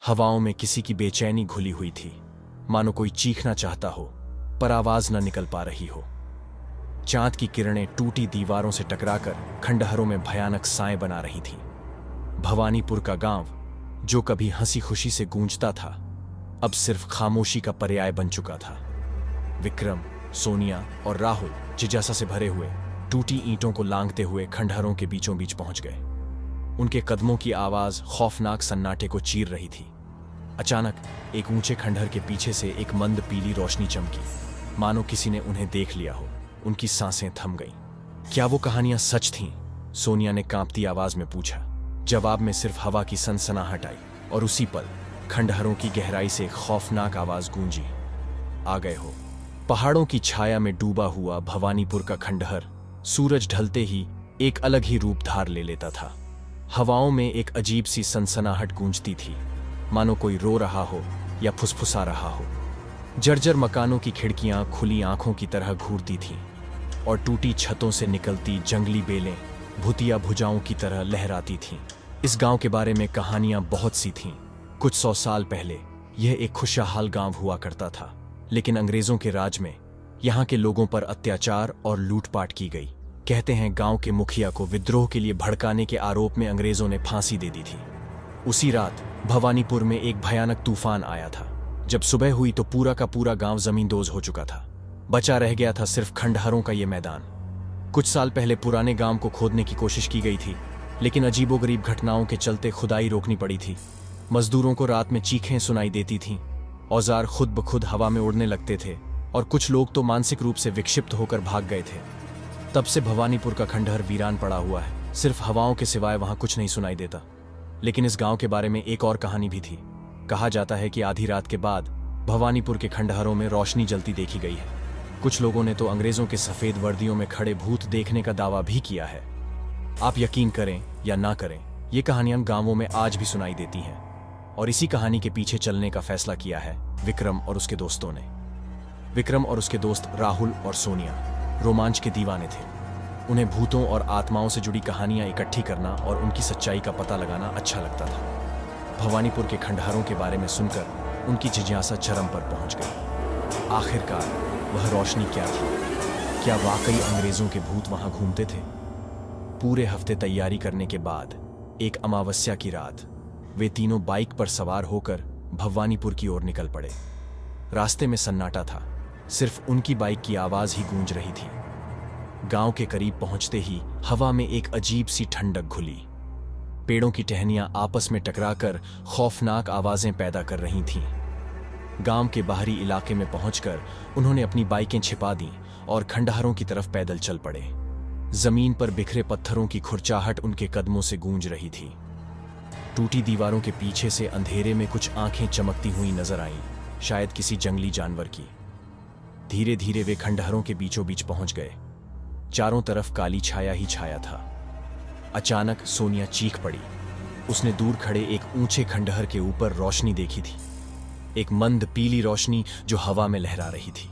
हवाओं में किसी की बेचैनी घुली हुई थी, मानो कोई चीखना चाहता हो पर आवाज न निकल पा रही हो। चांद की किरणें टूटी दीवारों से टकराकर खंडहरों में भयानक साएं बना रही थीं। भवानीपुर का गांव, जो कभी हंसी खुशी से गूंजता था, अब सिर्फ खामोशी का पर्याय बन चुका था। विक्रम, सोनिया और राहुल जिज्ञासा से भरे हुए टूटी ईंटों को लांघते हुए खंडहरों के बीचों बीच पहुंच गए। उनके कदमों की आवाज खौफनाक सन्नाटे को चीर रही थी। अचानक एक ऊंचे खंडहर के पीछे से एक मंद पीली रोशनी चमकी, मानो किसी ने उन्हें देख लिया हो। उनकी सांसें थम गईं। क्या वो कहानियां सच थीं? सोनिया ने कांपती आवाज में पूछा। जवाब में सिर्फ हवा की सनसनाहट आई और उसी पल खंडहरों की गहराई से एक खौफनाक आवाज गूंजी। आ गए हो। पहाड़ों की छाया में डूबा हुआ भवानीपुर का खंडहर सूरज ढलते ही एक अलग ही रूप धार ले लेता था। हवाओं में एक अजीब सी सनसनाहट गूंजती थी, मानो कोई रो रहा हो या फुसफुसा रहा हो। जर्जर मकानों की खिड़कियां खुली आंखों की तरह घूरती थीं और टूटी छतों से निकलती जंगली बेलें भुतिया भुजाओं की तरह लहराती थीं। इस गांव के बारे में कहानियां बहुत सी थीं। कुछ 100 साल पहले यह एक खुशहाल गांव हुआ करता था, लेकिन अंग्रेजों के राज में यहां के लोगों पर अत्याचार और लूटपाट की गई। कहते हैं गांव के मुखिया को विद्रोह के लिए भड़काने के आरोप में अंग्रेजों ने फांसी दे दी थी। उसी रात भवानीपुर में एक भयानक तूफान आया था। जब सुबह हुई तो पूरा का पूरा गांव जमींदोज हो चुका था। बचा रह गया था सिर्फ खंडहरों का ये मैदान। कुछ साल पहले पुराने गांव को खोदने की कोशिश की गई थी, लेकिन अजीबोगरीब घटनाओं के चलते खुदाई रोकनी पड़ी थी। मजदूरों को रात में चीखें सुनाई देती थीं, औजार खुद ब खुद हवा में उड़ने लगते थे और कुछ लोग तो मानसिक रूप से विक्षिप्त होकर भाग गए थे। तब से भवानीपुर का खंडहर वीरान पड़ा हुआ है। सिर्फ हवाओं के सिवाय वहां कुछ नहीं सुनाई देता। लेकिन इस गांव के बारे में एक और कहानी भी थी। कहा जाता है कि आधी रात के बाद भवानीपुर के खंडहरों में रोशनी जलती देखी गई है। कुछ लोगों ने तो अंग्रेजों के सफेद वर्दियों में खड़े भूत देखने का दावा भी किया है। आप यकीन करें या ना करें, ये कहानियां गांवों में आज भी सुनाई देती हैं। और इसी कहानी के पीछे चलने का फैसला किया है विक्रम और उसके दोस्तों ने। विक्रम और उसके दोस्त राहुल और सोनिया रोमांच के दीवाने थे। उन्हें भूतों और आत्माओं से जुड़ी कहानियां इकट्ठी करना और उनकी सच्चाई का पता लगाना अच्छा लगता था। भवानीपुर के खंडहरों के बारे में सुनकर उनकी जिज्ञासा चरम पर पहुंच गई। आखिरकार वह रोशनी क्या थी? क्या वाकई अंग्रेजों के भूत वहां घूमते थे? पूरे हफ्ते तैयारी करने के बाद एक अमावस्या की रात वे तीनों बाइक पर सवार होकर भवानीपुर की ओर निकल पड़े। रास्ते में सन्नाटा था, सिर्फ उनकी बाइक की आवाज ही गूंज रही थी। गांव के करीब पहुंचते ही हवा में एक अजीब सी ठंडक घुली। पेड़ों की टहनियां आपस में टकराकर खौफनाक आवाजें पैदा कर रही थीं। गांव के बाहरी इलाके में पहुंचकर उन्होंने अपनी बाइकें छिपा दीं और खंडहरों की तरफ पैदल चल पड़े। जमीन पर बिखरे पत्थरों की खुरचाहट उनके कदमों से गूंज रही थी। टूटी दीवारों के पीछे से अंधेरे में कुछ आंखें चमकती हुई नजर आईं, शायद किसी जंगली जानवर की। धीरे धीरे वे खंडहरों के बीचों बीच पहुंच गए। चारों तरफ काली छाया ही छाया था। अचानक सोनिया चीख पड़ी। उसने दूर खड़े एक ऊंचे खंडहर के ऊपर रोशनी देखी थी, एक मंद पीली रोशनी जो हवा में लहरा रही थी।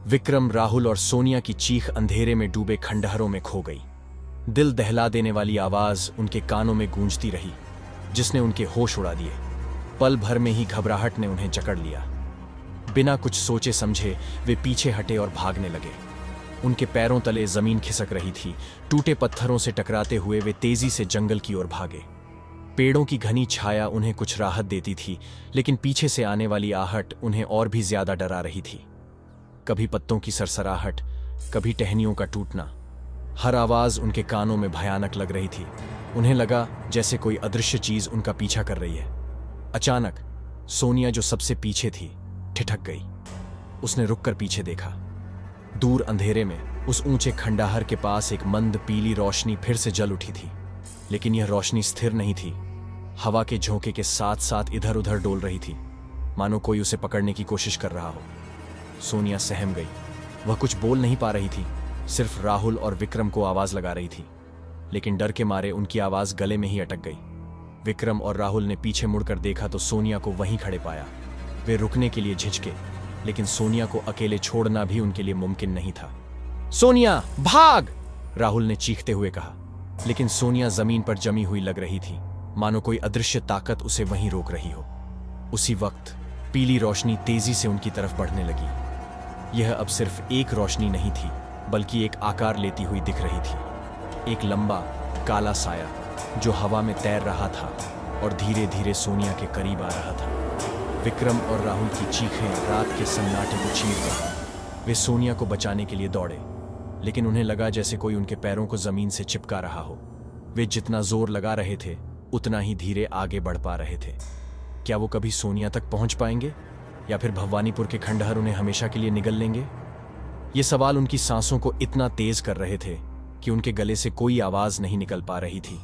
विक्रम, राहुल और सोनिया की चीख अंधेरे में डूबे खंडहरों में खो गई। दिल दहला देने वाली आवाज उनके कानों में गूंजती रही, जिसने उनके होश उड़ा दिए। पल भर में ही घबराहट ने उन्हें जकड़ लिया। बिना कुछ सोचे समझे वे पीछे हटे और भागने लगे। उनके पैरों तले जमीन खिसक रही थी। टूटे पत्थरों से टकराते हुए वे तेजी से जंगल की ओर भागे। पेड़ों की घनी छाया उन्हें कुछ राहत देती थी, लेकिन पीछे से आने वाली आहट उन्हें और भी ज्यादा डरा रही थी। कभी पत्तों की सरसराहट, कभी टहनियों का टूटना। हर आवाज उनके कानों में भयानक लग रही थी। उन्हें लगा जैसे कोई अदृश्य चीज उनका पीछा कर रही है। अचानक सोनिया, जो सबसे पीछे थी, ठिठक गई। उसने रुककर पीछे देखा। दूर अंधेरे में उस ऊंचे खंडहर के पास एक मंद पीली रोशनी फिर से जल उठी थी, लेकिन यह रोशनी स्थिर नहीं थी। हवा के झोंके के साथ साथ इधर उधर डोल रही थी, मानो कोई उसे पकड़ने की कोशिश कर रहा हो। सोनिया सहम गई। वह कुछ बोल नहीं पा रही थी, सिर्फ राहुल और विक्रम को आवाज लगा रही थी, लेकिन डर के मारे उनकी आवाज गले में ही अटक गई। विक्रम और राहुल ने पीछे मुड़कर देखा तो सोनिया को वहीं खड़े पाया। वे रुकने के लिए झिझके, लेकिन सोनिया को अकेले छोड़ना भी उनके लिए मुमकिन नहीं था। सोनिया, भाग! राहुल ने चीखते हुए कहा, लेकिन सोनिया जमीन पर जमी हुई लग रही थी, मानो कोई अदृश्य ताकत उसे वहीं रोक रही हो। उसी वक्त पीली रोशनी तेजी से उनकी तरफ बढ़ने लगी। यह अब सिर्फ एक रोशनी नहीं थी, बल्कि एक आकार लेती हुई दिख रही थी। एक लंबा काला साया जो हवा में तैर रहा था और धीरे धीरे सोनिया के करीब आ रहा था। विक्रम और राहुल की चीखें रात के सन्नाटे को चीर गई। वे सोनिया को बचाने के लिए दौड़े, लेकिन उन्हें लगा जैसे कोई उनके पैरों को जमीन से चिपका रहा हो। वे जितना जोर लगा रहे थे उतना ही धीरे आगे बढ़ पा रहे थे। क्या वो कभी सोनिया तक पहुंच पाएंगे, या फिर भवानीपुर के खंडहर उन्हें हमेशा के लिए निगल लेंगे? ये सवाल उनकी सांसों को इतना तेज कर रहे थे कि उनके गले से कोई आवाज नहीं निकल पा रही थी।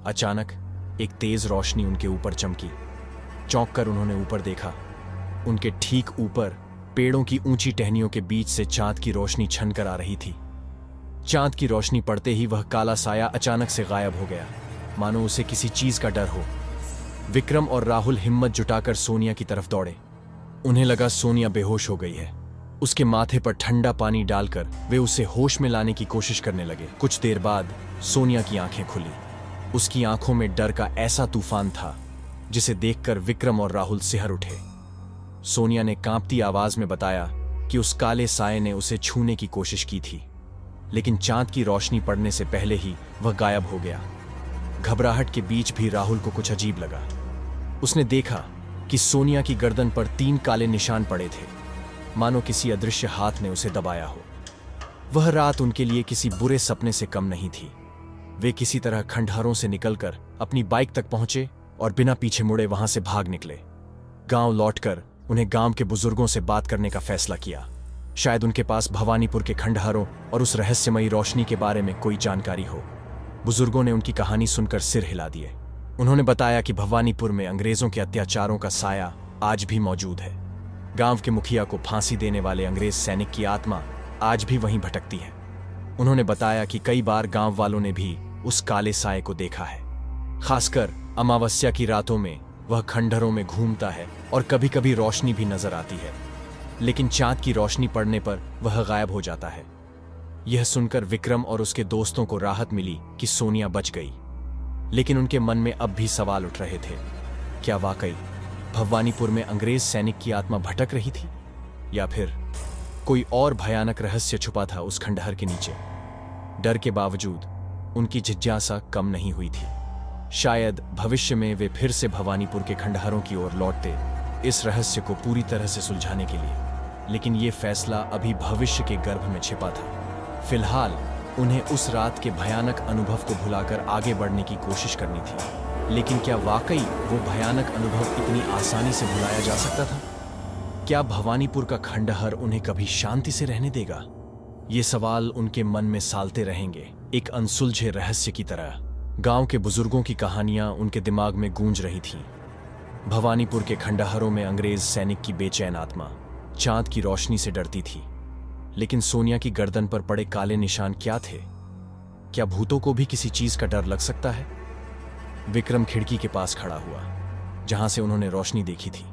अचानक एक तेज रोशनी उनके ऊपर चमकी। चौंक कर उन्होंने ऊपर देखा। उनके ठीक ऊपर पेड़ों की ऊंची टहनियों के बीच से चांद की रोशनी छनकर आ रही थी। चांद की रोशनी पड़ते ही वह काला साया अचानक से गायब हो गया, मानो उसे किसी चीज का डर हो। विक्रम और राहुल हिम्मत जुटाकर सोनिया की तरफ दौड़े। उन्हें लगा सोनिया बेहोश हो गई है। उसके माथे पर ठंडा पानी डालकर वे उसे होश में लाने की कोशिश करने लगे। कुछ देर बाद सोनिया की आंखें खुली। उसकी आंखों में डर का ऐसा तूफान था जिसे देखकर विक्रम और राहुल सिहर उठे। सोनिया ने कांपती आवाज में बताया कि उस काले साये ने उसे छूने की कोशिश की थी, लेकिन चांद की रोशनी पड़ने से पहले ही वह गायब हो गया। घबराहट के बीच भी राहुल को कुछ अजीब लगा। उसने देखा कि सोनिया की गर्दन पर 3 काले निशान पड़े थे, मानो किसी अदृश्य हाथ ने उसे दबाया हो। वह रात उनके लिए किसी बुरे सपने से कम नहीं थी। वे किसी तरह खंडहरों से निकलकर अपनी बाइक तक पहुंचे और बिना पीछे मुड़े वहां से भाग निकले। गांव लौटकर उन्हें गांव के बुजुर्गों से बात करने का फैसला किया। शायद उनके पास भवानीपुर के खंडहरों और उस रहस्यमयी रोशनी के बारे में कोई जानकारी हो। बुजुर्गों ने उनकी कहानी सुनकर सिर हिला दिए। उन्होंने बताया कि भवानीपुर में अंग्रेजों के अत्याचारों का साया आज भी मौजूद है। गांव के मुखिया को फांसी देने वाले अंग्रेज सैनिक की आत्मा आज भी वहीं भटकती है। उन्होंने बताया कि कई बार गांव वालों ने भी उस काले साये को देखा है। खासकर अमावस्या की रातों में वह खंडहरों में घूमता है और कभी कभी रोशनी भी नजर आती है, लेकिन चांद की रोशनी पड़ने पर वह गायब हो जाता है। यह सुनकर विक्रम और उसके दोस्तों को राहत मिली कि सोनिया बच गई, लेकिन उनके मन में अब भी सवाल उठ रहे थे। क्या वाकई भवानीपुर में अंग्रेज सैनिक की आत्मा भटक रही थी, या फिर कोई और भयानक रहस्य छुपा था उस खंडहर के नीचे? डर के बावजूद उनकी जिज्ञासा कम नहीं हुई थी। शायद भविष्य में वे फिर से भवानीपुर के खंडहरों की ओर लौटते, इस रहस्य को पूरी तरह से सुलझाने के लिए। लेकिन यह फैसला अभी भविष्य के गर्भ में छिपा था। फिलहाल उन्हें उस रात के भयानक अनुभव को भुलाकर आगे बढ़ने की कोशिश करनी थी। लेकिन क्या वाकई वो भयानक अनुभव इतनी आसानी से भुलाया जा सकता था? क्या भवानीपुर का खंडहर उन्हें कभी शांति से रहने देगा? ये सवाल उनके मन में सालते रहेंगे, एक अनसुलझे रहस्य की तरह। गांव के बुजुर्गों की कहानियां उनके दिमाग में गूंज रही थीं। भवानीपुर के खंडहरों में अंग्रेज सैनिक की बेचैन आत्मा चांद की रोशनी से डरती थी, लेकिन सोनिया की गर्दन पर पड़े काले निशान क्या थे? क्या भूतों को भी किसी चीज का डर लग सकता है? विक्रम खिड़की के पास खड़ा हुआ, जहां से उन्होंने रोशनी देखी थी।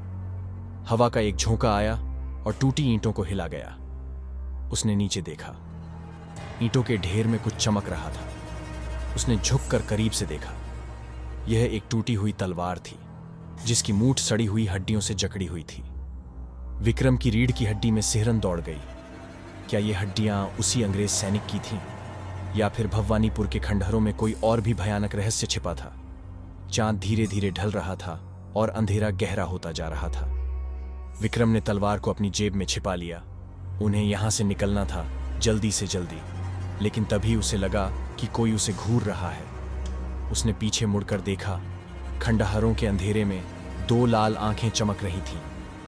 हवा का एक झोंका आया और टूटी ईंटों को हिला गया। उसने नीचे देखा। ईंटों के ढेर में कुछ चमक रहा था। उसने झुककर करीब से देखा। यह एक टूटी हुई तलवार थी, जिसकी मूठ सड़ी हुई हड्डियों से जकड़ी हुई थी। विक्रम की रीढ़ की हड्डी में सिहरन दौड़ गई। क्या ये हड्डियां उसी अंग्रेज सैनिक की थीं, या फिर भवानीपुर के खंडहरों में कोई और भी भयानक रहस्य छिपा था? चांद धीरे धीरे ढल रहा था और अंधेरा गहरा होता जा रहा था। विक्रम ने तलवार को अपनी जेब में छिपा लिया। उन्हें यहां से निकलना था, जल्दी से जल्दी। लेकिन तभी उसे लगा कि कोई उसे घूर रहा है। उसने पीछे मुड़कर देखा। खंडहरों के अंधेरे में 2 लाल आंखें चमक रही थीं।